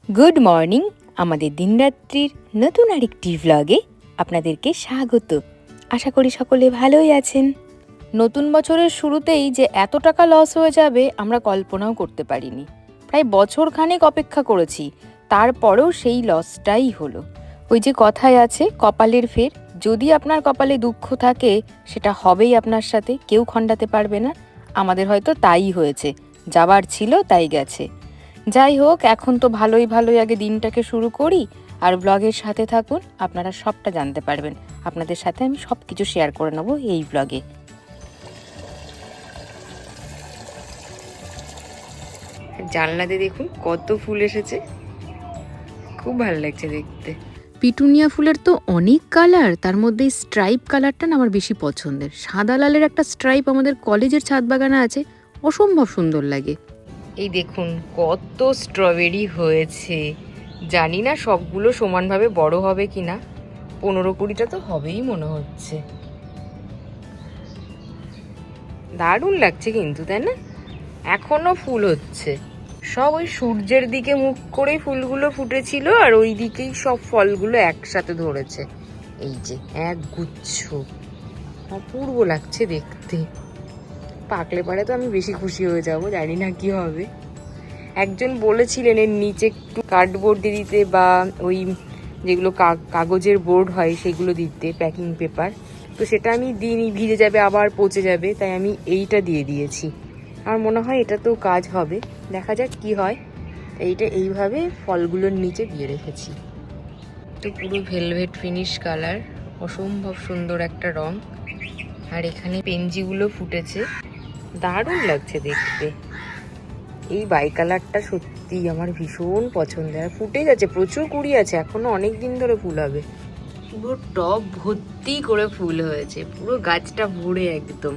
Good morning. আমাদের দিনরাত্রির নতুন আরেকটি ভ্লগে আপনাদেরকে স্বাগত। আশা করি সকলে ভালোই আছেন। নতুন বছরের শুরুতেই যে এত টাকা লস হয়ে যাবে আমরা কল্পনাও করতে পারিনি। প্রায় বছর খানেক অপেক্ষা করেছি, তারপরেও সেই লসটাই হলো। ওই যে কথায় আছে, কপালের ফের। যদি আপনার কপালে দুঃখ থাকে সেটা হবেই আপনার সাথে, কেউ খণ্ডাতে পারবে না। আমাদের হয়তো তাই হয়েছে, যাবার ছিল তাই গেছে। যাই হোক, এখন তো ভালোই আগে দিনটাকে শুরু করি, আর ব্লগের সাথে থাকুন, আপনারা সবটা জানতে পারবেন। আপনাদের সাথে আমি সব কিছু শেয়ার করে নেব এই ব্লগে। জানলাতে দেখুন কত ফুল এসেছে, খুব ভালো লাগছে দেখতে। পিটুনিয়া ফুলের তো অনেক কালার, তার মধ্যে স্ট্রাইপ কালারটা না আমার বেশি পছন্দের। সাদা লালের একটা স্ট্রাইপ আমাদের কলেজের ছাদ বাগানে আছে, অসম্ভব সুন্দর লাগে। এই দেখুন কত স্ট্রবেরি হয়েছে। জানি না সবগুলো সমানভাবে বড় হবে কিনা, 15-20টা তো হবেই মনে হচ্ছে। দারুণ লাগছে কিন্তু, তাই না? এখনো ফুল হচ্ছে, সব ওই সূর্যের দিকে মুখ করেই ফুলগুলো ফুটেছিল, আর ওই দিকেই সব ফলগুলো একসাথে ধরেছে। এই যে এক গুচ্ছ, অপূর্ব লাগছে দেখতে। পাকলে পারে তো আমি বেশি খুশি হয়ে যাব, জানি না কি হবে। একজন বলেছিলেন এর নিচে একটু কার্ডবোর্ড দিয়ে দিতে, বা ওই যেগুলো কাগজের বোর্ড হয় সেগুলো দিতে, প্যাকিং পেপার। তো সেটা আমি দিইনি, ভিজে যাবে আবার পচে যাবে, তাই আমি এইটা দিয়ে দিয়েছি। আমার মনে হয় এটা তো কাজ হবে, দেখা যাক কি হয়। এইটা এইভাবে ফলগুলোর নিচে দিয়ে রেখেছি। তো পুরো ভেলভেট ফিনিশ কালার, অসম্ভব সুন্দর একটা রং। আর এখানে পেনজিগুলো ফুটেছে, দারুণ লাগছে দেখতে। এই বাই কালারটা সত্যি আমার ভীষণ পছন্দের। আর ফুটে গেছে, প্রচুর কুড়ি আছে, এখনো অনেক দিন ধরে ফুল হবে। পুরো টব ভর্তি করে ফুল হয়েছে, পুরো গাছটা ভরে একদম।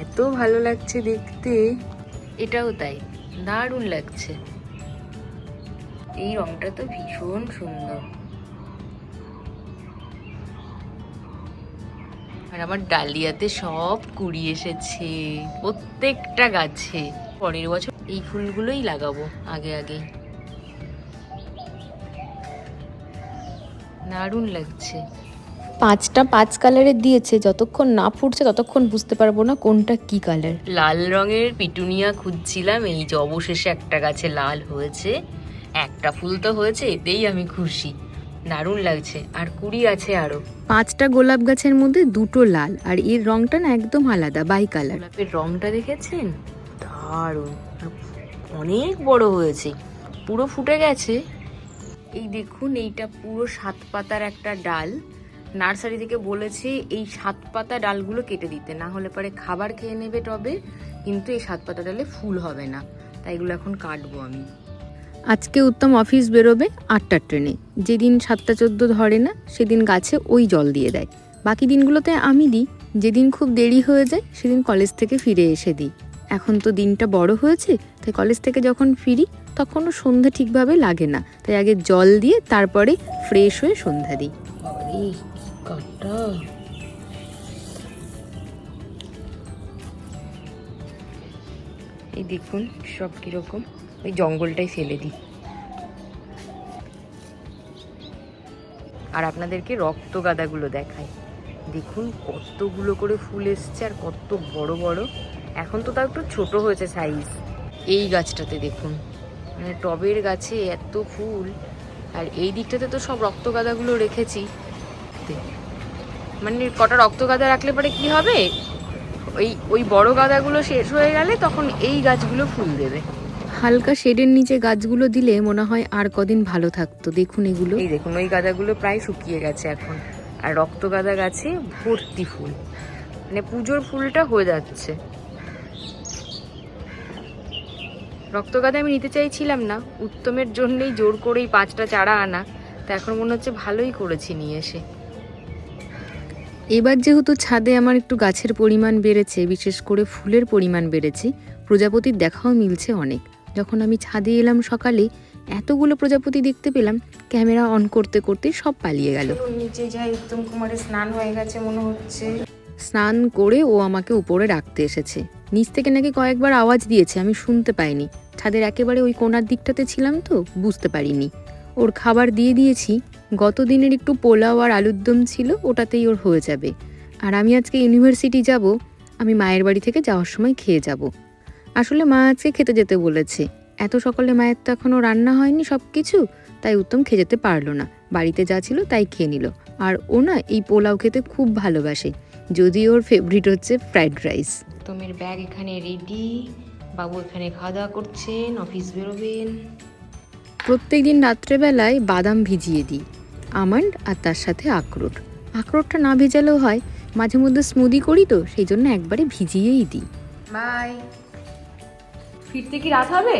এত ভালো লাগছে দেখতে। এটাও তাই, দারুণ লাগছে। এই রংটা তো ভীষণ সুন্দর। আর আমার ডালিয়াতে সব কুড়ি এসেছে, প্রত্যেকটা গাছে। পরের বছর এই ফুলগুলোই লাগাবো আগে। দারুণ লাগছে। 5টা 5 কালারের দিয়েছে, যতক্ষণ না ফুটছে ততক্ষণ বুঝতে পারবো না কোনটা কি কালার। লাল রঙের পিটুনিয়া খুঁজছিলাম, এই যে অবশেষে একটা গাছে লাল হয়েছে। একটা ফুল তো হয়েছে, এতেই আমি খুশি। দারুণ লাগছে। আর কুড়ি আছে আরো। 5টা গোলাপ গাছের মধ্যে 2টো লাল, আর এর রংটা না একদম আলাদা, বাই কালার। গোলাপের রংটা দেখেছেন? দারুণ, অনেক বড় হয়েছে, পুরো ফুটে গেছে। এই দেখুন, এইটা পুরো 7 পাতার একটা ডাল। নার্সারি থেকে বলেছে এই 7 পাতা ডালগুলো কেটে দিতে, না হলে পরে খাবার খেয়ে নেবে টবে, কিন্তু এই 7 পাতা ডালে ফুল হবে না। তাই এগুলো এখন কাটবো আমি। আজকে উত্তম অফিস বেরোবে 8টার ট্রেনে। যেদিন 7টা 14 ধরে না সেদিন গাছে ওই জল দিয়ে দেয়। বাকি দিনগুলোতে আমি দিই। যেদিন খুব দেরি হয়ে যায় সেদিন কলেজ থেকে ফিরে এসে দিই। এখন তো দিনটা বড় হয়েছে, তাই কলেজ থেকে যখন ফিরি তখনও সন্ধ্যা ঠিকভাবে লাগে না, তাই আগে জল দিয়ে তারপরে ফ্রেশ হয়ে সন্ধ্যা দিই। এই দেখুন সব কিরকম, ওই জঙ্গলটাই ফেলে দিই। আর আপনাদেরকে রক্ত গাঁদাগুলো দেখাই। দেখুন কতগুলো করে ফুল এসছে, আর কত বড় বড়। এখন তো তাও একটু ছোট হয়েছে সাইজ। এই গাছটাতে দেখুন, মানে টবের গাছে এত ফুল। আর এই দিকটাতে তো সব রক্ত গাঁদাগুলো রেখেছি। মানে কটা রক্ত গাঁদা রাখলে পরে কি হবে, ওই বড় গাঁদাগুলো শেষ হয়ে গেলে তখন এই গাছগুলো ফুল দেবে। হালকা শেডের নিচে গাছগুলো দিলে মনে হয় আর কদিন ভালো থাকতো। দেখুন এগুলো, এই দেখুন ওই গাঁদাগুলো প্রায় শুকিয়ে গেছে এখন। আর রক্ত গাঁদা গাছে ভর্তি ফুল, মানে পুজোর ফুলটা হয়ে যাচ্ছে। রক্ত গাঁদা আমি নিতে চাইছিলাম না, উত্তমের জন্যই জোর করেই 5টা চারা আনা। তা এখন মনে হচ্ছে ভালোই করেছি নিয়ে এসে। এবার যেহেতু ছাদে আমার একটু গাছের পরিমাণ বেড়েছে, বিশেষ করে ফুলের পরিমাণ বেড়েছে, প্রজাপতির দেখাও মিলছে অনেক। যখন আমি ছাদে এলাম সকালে, এতগুলো প্রজাপতি দেখতে পেলাম, ক্যামেরা অন করতে করতে সব পালিয়ে গেল। নিচে যাই, উত্তম কুমারের স্নান হয়ে গেছে মনে হচ্ছে। স্নান করে ও আমাকে উপরে রাখতে এসেছে। নিচ থেকে নাকি কয়েকবার আওয়াজ দিয়েছে, আমি শুনতে পাইনি। ছাদের একেবারে ওই কোণার দিকটাতে ছিলাম তো বুঝতে পারিনি। ওর খাবার দিয়ে দিয়েছি। গত দিনের একটু পোলাও আর আলুর দম ছিল, ওটাতেই ওর হয়ে যাবে। আর আমি আজকে ইউনিভার্সিটি যাব, আমি মায়ের বাড়ি থেকে যাওয়ার সময় খেয়ে যাব। আসলে মা আজকে খেতে যেতে বলেছে। এত সকালে মায়ের তো এখনও রান্না হয়নি সব কিছু, তাই উত্তম খেয়ে যেতে পারলো না। বাড়িতে যা ছিল তাই খেয়ে নিল। আর ও না এই পোলাও খেতে খুব ভালোবাসে, যদি ওর ফেভারিট হচ্ছে ফ্রাইড রাইস। উত্তমের ব্যাগ এখানে রেডি, বাবু এখানে খাওয়া দাওয়া করছেন, অফিস বেরোবেন। প্রত্যেক দিন রাত্রেবেলায় বাদাম ভিজিয়ে দিই, আমন্ড আর তার সাথে আখরোট। আখরোটটা না ভেজালেও হয়, মাঝে মধ্যে স্মুদি করি তো সেই জন্য একবারে ভিজিয়েই দিই। বাই। ফিরতে কি রাত হবে?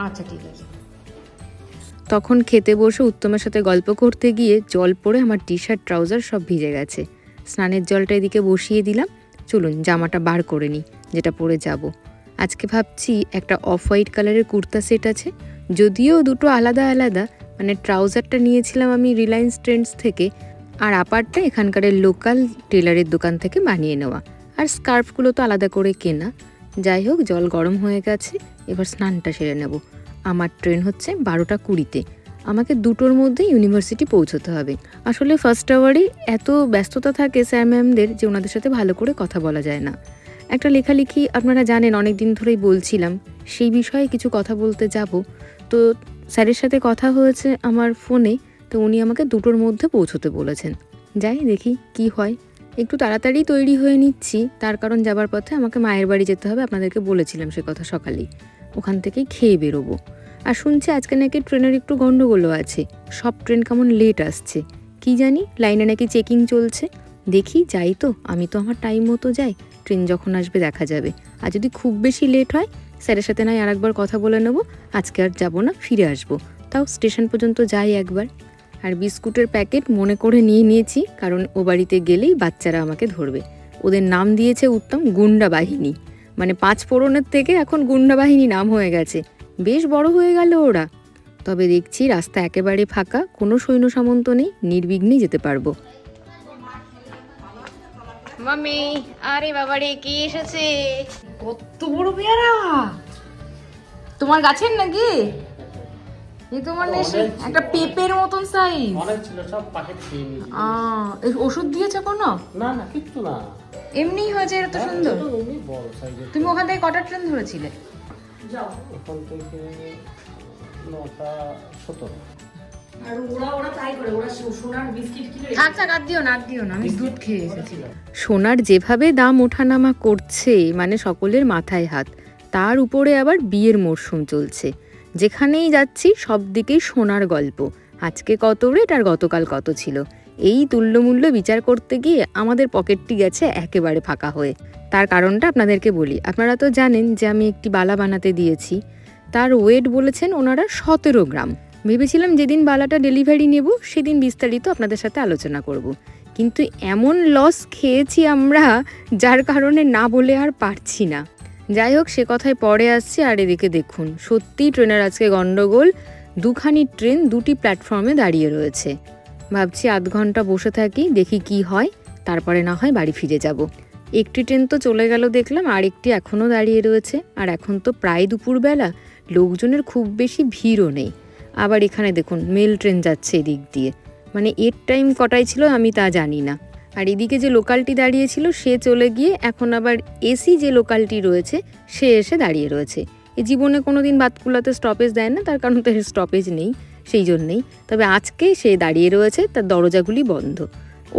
আচ্ছা ঠিক আছে। তখন খেতে বসে উত্তমের সাথে গল্প করতে গিয়ে জল পড়ে আমার টি শার্ট ট্রাউজার সব ভিজে গেছে। স্নানের জলটা এদিকে বসিয়ে দিলাম। চলুন জামাটা বার করে নিই, যেটা পরে যাব। আজকে ভাবছি একটা অফ হোয়াইট কালারের কুর্তা সেট আছে, যদিও দুটো আলাদা আলাদা, মানে ট্রাউজারটা নিয়েছিলাম আমি রিলায়েন্স ট্রেন্ডস থেকে, আর আপারটা এখানকার লোকাল টেলারের দোকান থেকে বানিয়ে নেওয়া। আর স্কার্ফগুলো তো আলাদা করে কেনা। যাই হোক, জল গরম হয়ে গেছে, এবার স্নানটা সেরে নেব। আমার ট্রেন হচ্ছে 12:20। আমাকে 2টোর মধ্যে ইউনিভার্সিটি পৌঁছতে হবে। আসলে ফার্স্ট আওয়ারে এত ব্যস্ততা থাকে স্যার ম্যামদের যে ওনাদের সাথে ভালো করে কথা বলা যায় না। একটা লেখালেখি আপনারা জানেন, অনেক দিন ধরেই বলছিলাম, সেই বিষয়ে কিছু কথা বলতে যাব। তো স্যারের সাথে কথা হয়েছে আমার ফোনে, তো উনি আমাকে 2টোর মধ্যে পৌঁছতে বলেছেন। যাই দেখি কি হয়। একটু তাড়াতাড়ি তৈরি হয়ে নিচ্ছি, তার কারণ যাবার পথে আমাকে মায়ের বাড়ি যেতে হবে, আপনাদেরকে বলেছিলাম সে কথা সকালেই। ওখান থেকেই খেয়ে বেরোবো। আর শুনছি আজকে নাকি ট্রেনের একটু গন্ডগোলও আছে, সব ট্রেন কেমন লেট আসছে কি জানি, লাইনে নাকি চেকিং চলছে। দেখি যাই তো, আমি তো আমার টাইম মতো যাই, ট্রেন যখন আসবে দেখা যাবে। আর যদি খুব বেশি লেট হয় স্যারের সাথে নয় আরেকবার কথা বলে নেবো, আজকে আর যাবো না, ফিরে আসবো। তাও স্টেশন পর্যন্ত যাই একবার। আর বিস্কুটের প্যাকেট মনে করে নিয়ে নিয়েছি, কারণ ও বাড়িতে গেলেই বাচ্চারা আমাকে ধরবে। ওদের নাম দিয়েছে উত্তম গুন্ডা বাহিনী, মানে 5 ফোড়নের থেকে এখন গুন্ডা বাহিনী নাম হয়ে গেছে। বেশ বড় হয়ে গেল ওরা। তবে দেখছি রাস্তা একেবারে ফাঁকা, কোনো সৈন্য সামন্ত নেই, নির্বিঘ্নে যেতে পারবো। মামি, আরে বাবা রে, কি এসেছে? কত বড় পেয়ারা! তোমার গাছের নাকি? এই তোমার একটা পেঁপের মতন সাইজ। অনেক ছিল, সব প্যাকেট খেয়ে নিয়েছি। ওষুধ দিয়েছে কোনো? না না, কিচ্ছু না, এমনিই হয়েছে এত সুন্দর। এমনি বড় সাইজের। তুমি ওখান থেকে কটা ট্রেন ধরেছিলে? যাও ওখান থেকে 9:17। আর ওরা তাই করে, ওরা সোনার বিস্কিট কিনে আচ্ছা, আর দিও না আমি দুধ খেয়ে এসেছি। সোনার যেভাবে দাম ওঠানামা করছে, মানে সকলের মাথায় হাত। তার উপরে আবার বিয়ের মরশুম চলছে, যেখানেই যাচ্ছি সব দিকেই সোনার গল্প। আজকে কত রেট আর গতকাল কত ছিল, এই তুল্যমূল্য বিচার করতে গিয়ে আমাদের পকেটটি গেছে একেবারে ফাঁকা হয়ে। তার কারণটা আপনাদেরকে বলি। আপনারা তো জানেন যে আমি একটি বালা বানাতে দিয়েছি, তার ওয়েট বলেছেন ওনারা 17 গ্রাম। ভেবেছিলাম যেদিন বালাটা ডেলিভারি নেব সেদিন বিস্তারিত আপনাদের সাথে আলোচনা করব, কিন্তু এমন লস খেয়েছি আমরা, যার কারণে না বলে আর পারছি না। যাই হোক, সে কথায় পরে আসছি। আর এদিকে দেখুন, সত্যিই ট্রেনের আজকে গন্ডগোল। 2খানি ট্রেন 2টি প্ল্যাটফর্মে দাঁড়িয়ে রয়েছে। ভাবছি আধ ঘন্টা বসে থাকি, দেখি কি হয়, তারপরে না হয় বাড়ি ফিরে যাব। একটি ট্রেন তো চলে গেল দেখলাম, আর একটি এখনও দাঁড়িয়ে রয়েছে। আর এখন তো প্রায় দুপুরবেলা, লোকজনের খুব বেশি ভিড়ও নেই। আবার এখানে দেখুন মেল ট্রেন যাচ্ছে এদিক দিয়ে, মানে এর টাইম কটায় ছিল আমি তা জানি না। আর এদিকে যে লোকালটি দাঁড়িয়েছিল সে চলে গিয়ে এখন আবার এসি যে লোকালটি রয়েছে সে এসে দাঁড়িয়ে রয়েছে। এই জীবনে কোনো দিন বাতকুলাতে স্টপেজ দেয় না, তার কারণ তো স্টপেজ নেই, সেই জন্যেই। তবে আজকে সে দাঁড়িয়ে রয়েছে, তার দরজাগুলি বন্ধ,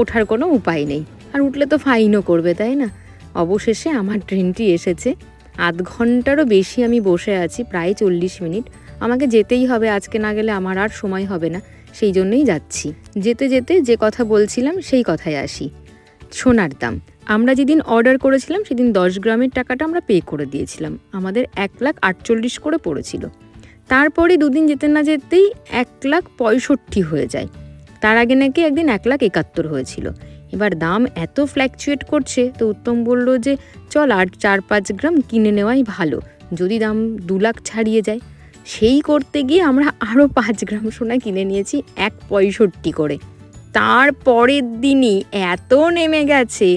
ওঠার কোনো উপায় নেই। আর উঠলে তো ফাইনও করবে, তাই না? অবশেষে আমার ট্রেনটি এসেছে। আধ ঘন্টারও বেশি আমি বসে আছি, প্রায় 40 মিনিট। আমাকে যেতেই হবে, আজকে না গেলে আমার আর সময় হবে না, সেই জন্যই যাচ্ছি। যেতে যেতে যে কথা বলছিলাম সেই কথায় আসি। সোনার দাম, আমরা যেদিন অর্ডার করেছিলাম সেদিন 10 গ্রামের টাকাটা আমরা পে করে দিয়েছিলাম, আমাদের 1,48,000 করে পড়েছিল। তারপরে দুদিন যেতে না যেতেই 1,65,000 হয়ে যায়। তার আগে নাকি একদিন 1,71,000 হয়েছিল। এবার দাম এত ফ্ল্যাকচুয়েট করছে, তো উত্তম বলল যে চল আর 4-5 গ্রাম কিনে নেওয়াই ভালো, যদি দাম 2 লাখ ছাড়িয়ে যায়। সেই করতে গিয়ে আমরা আরও 5 গ্রাম সোনা কিনে নিয়েছি 1,65,000 করে। তার পরের দিনই এত নেমে গেছে,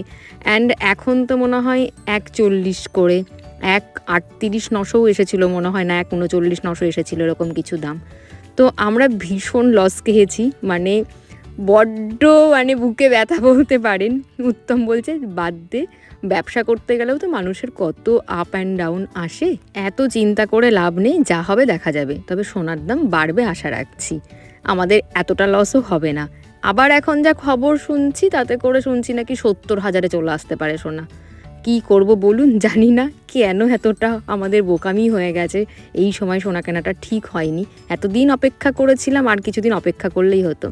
অ্যান্ড এখন তো মনে হয় 1,40 করে। 1,38,900 এসেছিল মনে হয়, না 1,39,900 এসেছিল, এরকম কিছু দাম। তো আমরা ভীষণ লস খেয়েছি, মানে বড্ড মানে বুকে ব্যথা বলতে পারেন। উত্তম বলছে বাদ দে, ব্যবসা করতে গেলেও তো মানুষের কত আপ অ্যান্ড ডাউন আসে, এত চিন্তা করে লাভ নেই, যা হবে দেখা যাবে। তবে সোনার দাম বাড়বে আশা রাখছি, আমাদের এতটা লসও হবে না। আবার এখন যা খবর শুনছি তাতে করে শুনছি নাকি 70,000-এ চলে আসতে পারে সোনা। কি করব বলুন, জানি না কেন এতটা আমাদের বোকামি হয়ে গেছে। এই সময় সোনা কেনাটা ঠিক হয়নি, এতদিন অপেক্ষা করেছিলাম, আর কিছুদিন অপেক্ষা করলেই হতো।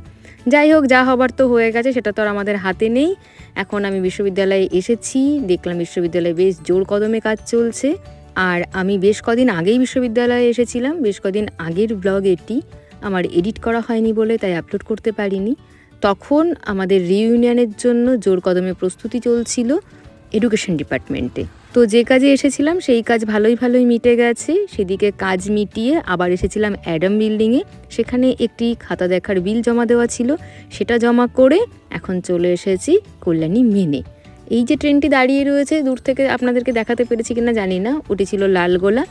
যাই হোক, যা হবার তো হয়ে গেছে, সেটা তো আর আমাদের হাতে নেই। এখন আমি বিশ্ববিদ্যালয়ে এসেছি, দেখলাম বিশ্ববিদ্যালয়ে বেশ জোর কদমে কাজ চলছে। আর আমি বেশ কদিন আগেই বিশ্ববিদ্যালয়ে এসেছিলাম, বেশ কদিন আগের ব্লগ এটি, আমার এডিট করা হয়নি বলে তাই আপলোড করতে পারিনি। তখন আমাদের রিইউনিয়নের জন্য জোর কদমে প্রস্তুতি চলছিল এডুকেশন ডিপার্টমেন্টে। তো যে কাজে এসেছিলাম সেই কাজ ভালোই মিটে গেছে। সেদিকে কাজ মিটিয়ে আবার এসেছিলাম অ্যাডাম বিল্ডিংয়ে, সেখানে একটি খাতা দেখার বিল জমা দেওয়া ছিল, সেটা জমা করে এখন চলে এসেছি কল্যাণী মেনে। এই যে ট্রেনটি দাঁড়িয়ে রয়েছে, দূর থেকে আপনাদেরকে দেখাতে পেরেছি কিনা জানি না, ওটি ছিল লালগোলা।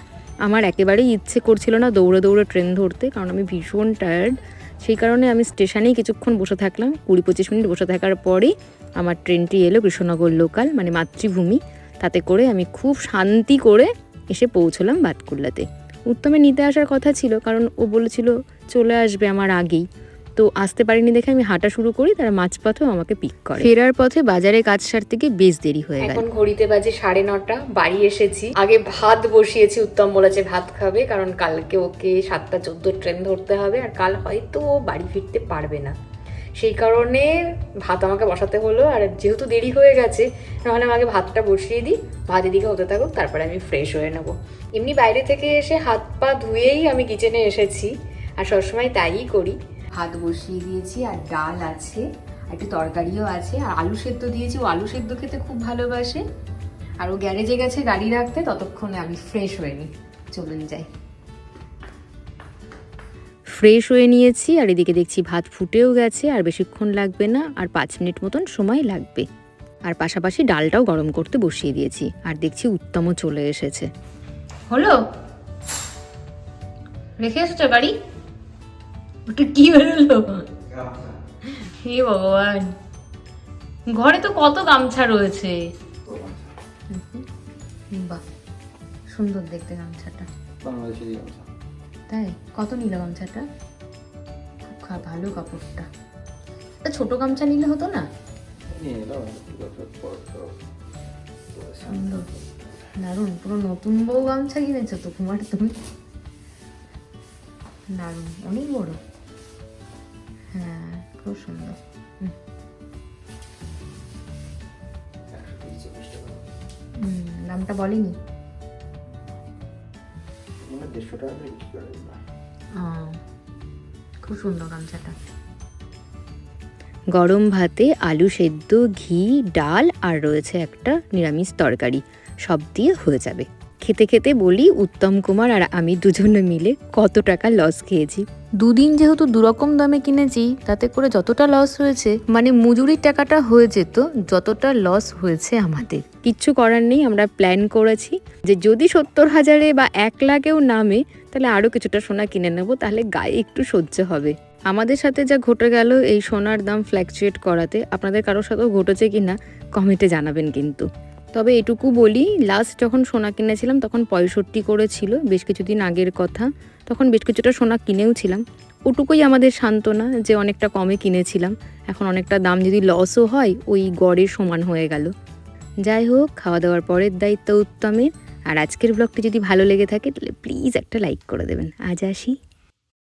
আমার একেবারেই ইচ্ছে করছিল না দৌড়ে দৌড়ে ট্রেন ধরতে, কারণ আমি ভীষণ টায়ার্ড। সেই কারণে আমি স্টেশনেই কিছুক্ষণ বসে থাকলাম, 20-25 মিনিট বসে থাকার পরেই আমার ট্রেনটি এলো কৃষ্ণনগর লোকাল, মানে মাতৃভূমি। তাতে করে আমি খুব শান্তি করে এসে পৌঁছলাম বাতকুল্লাতে। উত্তমে নিতে আসার কথা ছিল, কারণ ও বলেছিল চলে আসবে আমার আগেই। তো আসতে পারিনি দেখে আমি হাঁটা শুরু করি, তারা মাঝপথেও আমাকে পিক করে। ফেরার পথে বাজারে কাজ সারতে গিয়ে বেশ দেরি হয়ে গেল। এখন ঘড়িতে বাজে 9:30, বাড়ি এসেছি। আগে ভাত বসিয়েছি, উত্তম বলেছে ভাত খাবে, কারণ কালকে ওকে 7:14 ট্রেন ধরতে হবে, আর কাল হয়তো ও বাড়ি ফিরতে পারবে না। সেই কারণে ভাত আমাকে বসাতে হলো, আর যেহেতু দেরি হয়ে গেছে, নাহলে আমাকে ভাতটা বসিয়ে দিই, ভাত এদিকে হতে থাকুক, তারপরে আমি ফ্রেশ হয়ে নেবো। এমনি বাইরে থেকে এসে হাত পা ধুয়েই আমি কিচেনে এসেছি, আর সবসময় তাইই করি। ভাত বসিয়ে দিয়েছি, আর ডাল আছে, আর একটু তরকারিও আছে, আর আলু সেদ্ধ দিয়েছি। ও আলু সেদ্ধ খেতে খুব ভালোবাসে, আর ও গ্যারেজে গেছে গাড়ি রাখতে, ততক্ষণে আমি ফ্রেশ হয়ে নিই, চলুন যাই। ফ্রেশ হয়ে নিয়েছি, আর এদিকে দেখছি ভাত ফুটেও গেছে, আর বেশিক্ষণ লাগবে না, আর 5 মিনিট মতন সময় লাগবে। আর পাশাপাশি ডালটাও গরম করতে বসিয়ে দিয়েছি, আর দেখছি উত্তমও চলে এসেছে। হলো, রেখে এসেছো গাড়ি? ওটা কি হলো? হে ভগবান, ঘরে তো কত গামছা রয়েছে। বাহ, সুন্দর দেখতে গামছাটা। বাংলাদেশেরই গামছা। তাই? কত নিল গামছাটা? খুব ভালো কাপড়টা। ছোট গামছা নিলে হতো না? সুন্দর, দারুণ, পুরো নতুন বউ গামছা কিনেছো তো কুমার তুমি। দারুণ, অনেক বড়। হ্যাঁ, খুব সুন্দর। দামটা বলেনি? খুব সুন্দর গামছাটা। গরম ভাতে আলু সেদ্ধ, ঘি, ডাল, আর রয়েছে একটা নিরামিষ তরকারি, সব দিয়ে হয়ে যাবে। খেতে খেতে বলি উত্তম কুমার আর আমি দুজনে মিলে কত টাকা লস খেয়েছি। দুদিন যেহেতু দুরকম দামে কিনেছি, তাতে করে যতটা লস হয়েছে, মানে মজুরির টাকাটা হয়ে যেত যতটা লস হয়েছে আমাদের। কিচ্ছু করার নেই, আমরা প্ল্যান করেছি যে যদি 70,000-এ বা 1,00,000-এও নামে, তাহলে আরও কিছুটা সোনা কিনে নেবো, তাহলে গায়ে একটু সহ্য হবে। আমাদের সাথে যা ঘটে গেল এই সোনার দাম ফ্ল্যাকচুয়েট করাতে, আপনাদের কারোর সাথেও ঘটেছে কিনা কমেন্টে জানাবেন কিন্তু। তবে এটুকু বলি, লাস্ট যখন সোনা কিনেছিলাম তখন 65 করে ছিল, বেশ কিছুদিন আগের কথা। তখন বেশ কিছুটা সোনা কিনেও ছিলাম, ওটুকুই আমাদের সান্ত্বনা যে অনেকটা কমে কিনেছিলাম। এখন অনেকটা দাম যদি লসও হয়, ওই গড়ের সমান হয়ে গেল। যাই হোক, খাওয়া দাওয়ার পরের দায়িত্ব উত্তমের। আর আজকের ব্লগটি যদি ভালো লেগে থাকে তাহলে প্লিজ একটা লাইক করে দেবেন। আজ আসি।